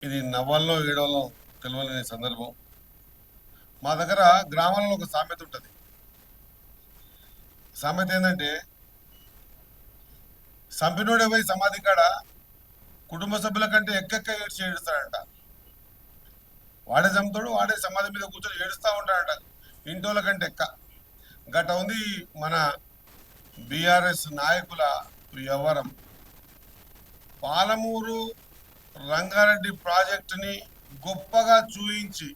ఇది నవ్వాలో ఏడవలో తెలియని సందర్భం. మా దగ్గర గ్రామాలలో ఒక సామెత ఉంటుంది. సామెత ఏంటంటే, సంపినోడే పోయి సమాధి కాడ కుటుంబ సభ్యుల కంటే ఎక్కెక్క ఏడ్చి ఏడుస్తాడంట. వాడే చంపుతాడు, వాడే సమాధి మీద కూర్చొని ఏడుస్తూ ఉంటాడంట, ఇంటోళ్ళ కంటే ఎక్క. గట ఉంది మన బీఆర్ఎస్ నాయకుల వ్యవహారం. పాలమూరు రంగారెడ్డి ప్రాజెక్టుని గొప్పగా చూయించి,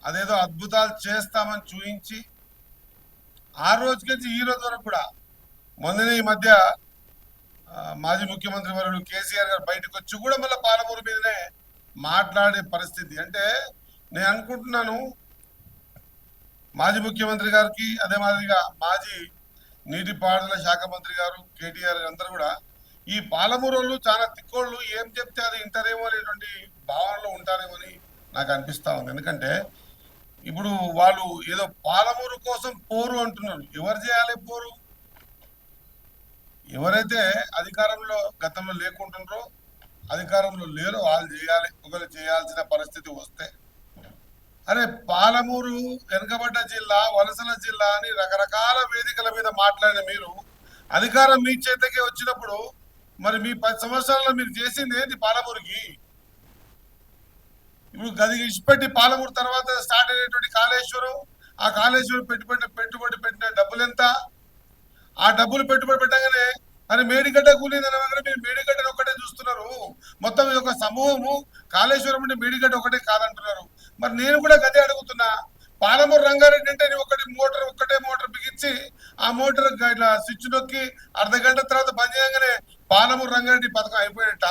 అదేదో అద్భుతాలు చేస్తామని చూయించి, ఆ రోజుకి ఈ రోజు వరకు కూడా, మొన్ననే ఈ మధ్య మాజీ ముఖ్యమంత్రి వర్యులు కేసీఆర్ గారు బయటకు వచ్చి కూడా మళ్ళీ పాలమూరు మీదనే మాట్లాడే పరిస్థితి. అంటే నేను అనుకుంటున్నాను, మాజీ ముఖ్యమంత్రి గారికి, అదే మాదిరిగా మాజీ నీటిపారుదల శాఖ మంత్రి గారు కేటీఆర్ అందరూ కూడా ఈ పాలమూరు వాళ్ళు చాలా తిక్కోళ్ళు, ఏం చెప్తే అది వింటారేమో అనేటువంటి భావనలో ఉంటారేమో అని నాకు అనిపిస్తా ఉంది. ఎందుకంటే ఇప్పుడు వాళ్ళు ఏదో పాలమూరు కోసం పోరు అంటున్నారు. ఎవరు చేయాలి పోరు? ఎవరైతే అధికారంలో గతంలో లేకుంటున్నారో, అధికారంలో లేరో వాళ్ళు చేయాలి. ఒకవేళ చేయాల్సిన పరిస్థితి వస్తే. అరే, పాలమూరు వెనుకబడ్డ జిల్లా, వలసల జిల్లా అని రకరకాల వేదికల మీద మాట్లాడిన మీరు, అధికారం మీ చేతకే వచ్చినప్పుడు మరి మీ 10 సంవత్సరాల్లో మీరు చేసింది ఏంటి పాలమూరుకి? ఇప్పుడు గది ఇచ్చిపెట్టి పాలమూరు తర్వాత స్టార్ట్ అయినటువంటి కాళేశ్వరం, ఆ కాళేశ్వరం పెట్టుబడి పెట్టిన డబ్బులు ఎంత? ఆ డబ్బులు పెట్టుబడి పెట్టగానే మరి మేడిగడ్డ కూలిందని మీరు మేడిగడ్డను ఒకటే చూస్తున్నారు. మొత్తం ఇది ఒక సమూహము. కాళేశ్వరం అంటే మేడిగడ్డ ఒకటే కాదంటున్నారు. మరి నేను కూడా గదే అడుగుతున్నా. పాలమూరు రంగారెడ్డి అంటే ఒక్కటే మోటార్ బిగించి ఆ మోటార్ ఇట్లా స్విచ్ నొక్కి అర్ధ గంట తర్వాత బంద్ చేయగానే పాలమూరు రంగారెడ్డి పథకం అయిపోయేట.